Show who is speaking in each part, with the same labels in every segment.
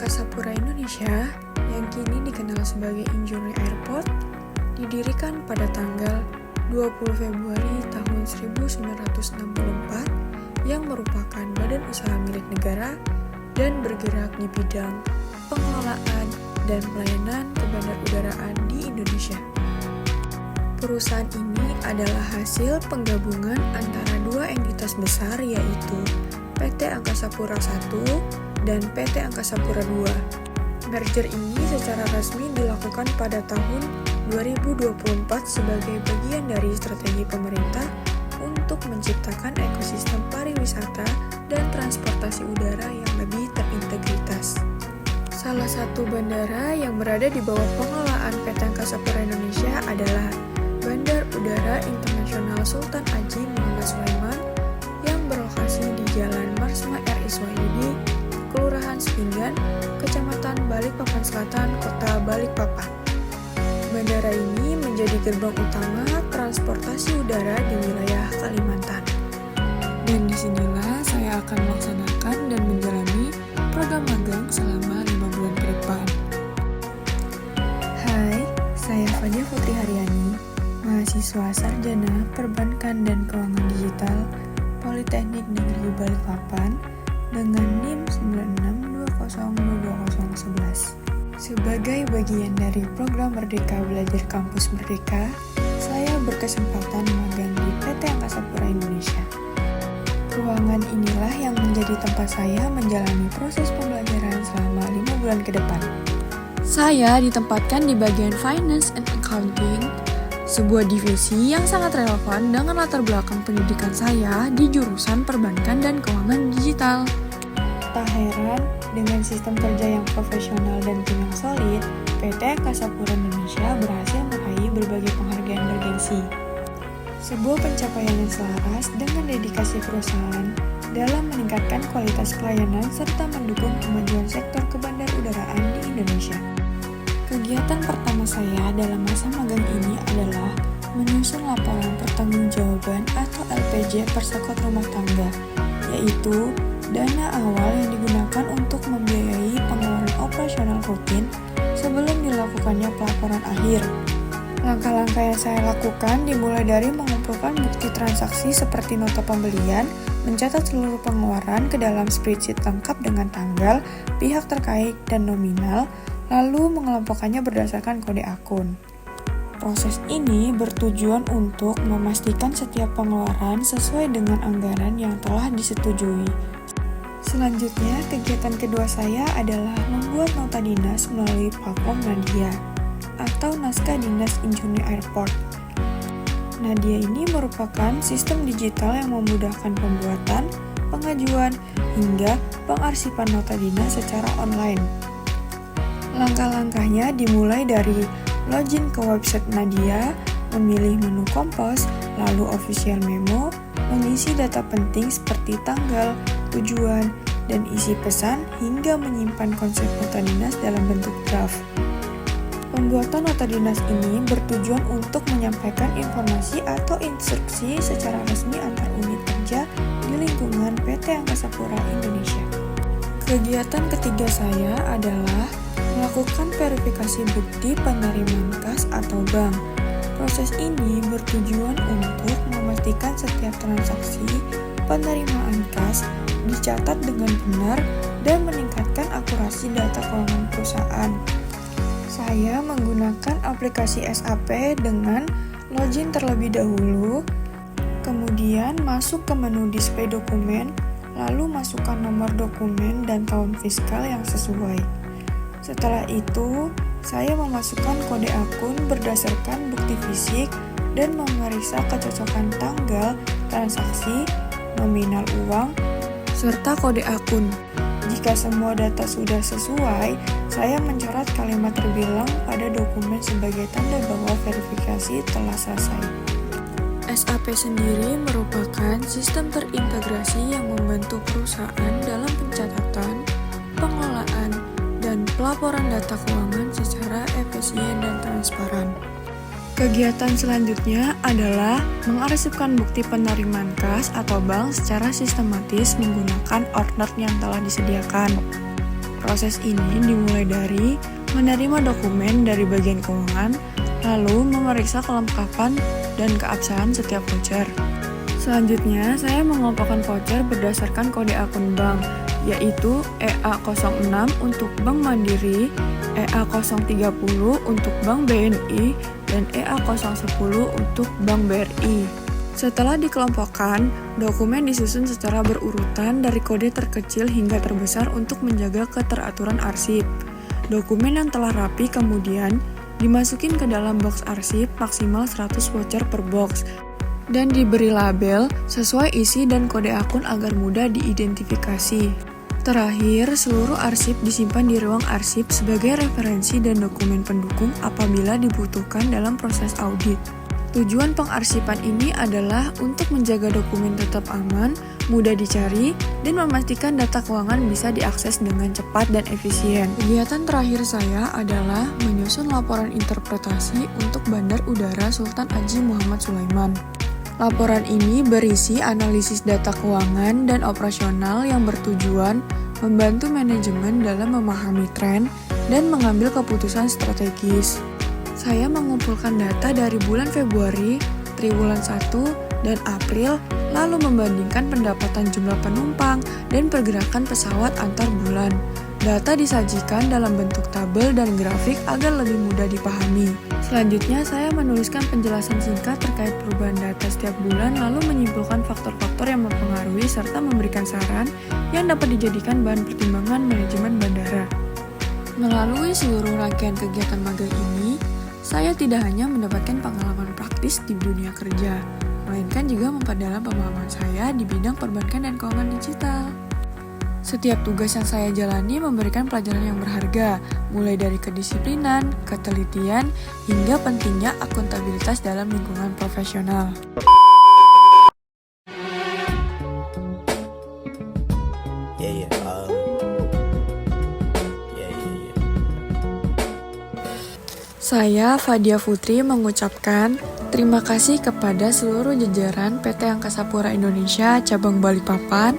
Speaker 1: Angkasa Pura Indonesia, yang kini dikenal sebagai Injurni Airport, didirikan pada tanggal 20 Februari tahun 1964 yang merupakan badan usaha milik negara dan bergerak di bidang pengelolaan dan pelayanan ke bandar udaraan di Indonesia. Perusahaan ini adalah hasil penggabungan antara dua entitas besar yaitu PT Angkasa Pura I dan PT Angkasa Pura II. Merger ini secara resmi dilakukan pada tahun 2024 sebagai bagian dari strategi pemerintah untuk menciptakan ekosistem pariwisata dan transportasi udara yang lebih terintegritas. Salah satu bandara yang berada di bawah pengelolaan PT Angkasa Pura Indonesia adalah Bandar Udara Internasional Sultan Haji Muhammad Sulaiman yang berlokasi di Jalan Marsma RI Suwaidi, Kelurahan Sepinggan, Kecamatan Balikpapan Selatan, Kota Balikpapan. Bandara ini menjadi gerbang utama transportasi udara di wilayah Kalimantan. Dan disinilah saya akan melaksanakan dan menjalani program magang selama 5 bulan ke depan. Hai, saya Fadia Putri Haryani, mahasiswa sarjana Perbankan dan Keuangan Digital Politeknik Negeri Balikpapan dengan NIM 96202211. Sebagai bagian dari program Merdeka Belajar Kampus Merdeka, saya berkesempatan magang di PT Angkasa Pura Indonesia. Ruangan inilah yang menjadi tempat saya menjalani proses pembelajaran selama 5 bulan ke depan. Saya ditempatkan di bagian Finance and Accounting, sebuah divisi yang sangat relevan dengan latar belakang pendidikan saya di jurusan Perbankan dan Keuangan Digital. Tak heran, dengan sistem kerja yang profesional dan tim yang solid, PT Angkasa Pura Indonesia berhasil meraih berbagai penghargaan bergengsi. Sebuah pencapaian yang selaras dengan dedikasi perusahaan dalam meningkatkan kualitas pelayanan serta mendukung kemajuan sektor kebandarudaraan di Indonesia. Kegiatan pertama saya dalam masa magang ini adalah menyusun laporan pertanggungjawaban atau LPJ Persekot Rumah Tangga, yaitu dana awal yang digunakan untuk membiayai pengeluaran operasional rutin sebelum dilakukannya pelaporan akhir. Langkah-langkah yang saya lakukan dimulai dari mengumpulkan bukti transaksi seperti nota pembelian, mencatat seluruh pengeluaran ke dalam spreadsheet lengkap dengan tanggal, pihak terkait, dan nominal, lalu mengelompokkannya berdasarkan kode akun. Proses ini bertujuan untuk memastikan setiap pengeluaran sesuai dengan anggaran yang telah disetujui. Selanjutnya, kegiatan kedua saya adalah membuat nota dinas melalui platform Nadia atau Naskah Dinas Injurni Airport. Nadia ini merupakan sistem digital yang memudahkan pembuatan, pengajuan, hingga pengarsipan nota dinas secara online. Langkah-langkahnya dimulai dari login ke website Nadia, memilih menu kompos, lalu official memo, mengisi data penting seperti tanggal, tujuan, dan isi pesan hingga menyimpan konsep nota dinas dalam bentuk draft. Pembuatan nota dinas ini bertujuan untuk menyampaikan informasi atau instruksi secara resmi antar unit kerja di lingkungan PT Angkasa Pura Indonesia. Kegiatan ketiga saya adalah melakukan verifikasi bukti penerimaan kas atau bank. Proses ini bertujuan untuk memastikan setiap transaksi penerimaan kas dicatat dengan benar dan meningkatkan akurasi data keuangan perusahaan. Saya menggunakan aplikasi SAP dengan login terlebih dahulu, kemudian masuk ke menu display dokumen, lalu masukkan nomor dokumen dan tahun fiskal yang sesuai. Setelah itu, saya memasukkan kode akun berdasarkan bukti fisik dan memeriksa kecocokan tanggal, transaksi, nominal uang, serta kode akun. Jika semua data sudah sesuai, saya mencoret kalimat terbilang pada dokumen sebagai tanda bahwa verifikasi telah selesai. SAP sendiri merupakan sistem terintegrasi yang membantu perusahaan dalam pencatatan, pengelolaan, dan pelaporan data keuangan secara efisien dan transparan. Kegiatan selanjutnya adalah mengarsipkan bukti penerimaan kas atau bank secara sistematis menggunakan order yang telah disediakan. Proses ini dimulai dari menerima dokumen dari bagian keuangan, lalu memeriksa kelengkapan dan keabsahan setiap voucher. Selanjutnya, saya mengelompokkan voucher berdasarkan kode akun bank, yaitu EA06 untuk Bank Mandiri, EA030 untuk Bank BNI, dan EA010 untuk Bank BRI. Setelah dikelompokkan, dokumen disusun secara berurutan dari kode terkecil hingga terbesar untuk menjaga keteraturan arsip. Dokumen yang telah rapi kemudian dimasukin ke dalam box arsip maksimal 100 voucher per box dan diberi label sesuai isi dan kode akun agar mudah diidentifikasi. Terakhir, seluruh arsip disimpan di ruang arsip sebagai referensi dan dokumen pendukung apabila dibutuhkan dalam proses audit. Tujuan pengarsipan ini adalah untuk menjaga dokumen tetap aman, mudah dicari, dan memastikan data keuangan bisa diakses dengan cepat dan efisien. Kegiatan terakhir saya adalah menyusun laporan interpretasi untuk Bandar Udara Sultan Haji Muhammad Sulaiman. Laporan ini berisi analisis data keuangan dan operasional yang bertujuan membantu manajemen dalam memahami tren dan mengambil keputusan strategis. Saya mengumpulkan data dari bulan Februari, triwulan 1, dan April, lalu membandingkan pendapatan jumlah penumpang dan pergerakan pesawat antar bulan. Data disajikan dalam bentuk tabel dan grafik agar lebih mudah dipahami. Selanjutnya, saya menuliskan penjelasan singkat terkait perubahan data setiap bulan, lalu menyimpulkan faktor-faktor yang mempengaruhi serta memberikan saran yang dapat dijadikan bahan pertimbangan manajemen bandara. Melalui seluruh rangkaian kegiatan magang ini, saya tidak hanya mendapatkan pengalaman praktis di dunia kerja, melainkan juga memperdalam pemahaman saya di bidang perbankan dan keuangan digital. Setiap tugas yang saya jalani memberikan pelajaran yang berharga, mulai dari kedisiplinan, ketelitian, hingga pentingnya akuntabilitas dalam lingkungan profesional. Saya, Fadia Putri, mengucapkan terima kasih kepada seluruh jajaran PT Angkasa Pura Indonesia Cabang Balikpapan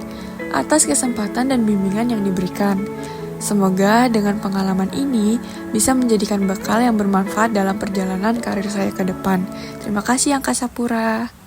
Speaker 1: atas kesempatan dan bimbingan yang diberikan. Semoga dengan pengalaman ini bisa menjadikan bekal yang bermanfaat dalam perjalanan karir saya ke depan. Terima kasih Angkasa Pura.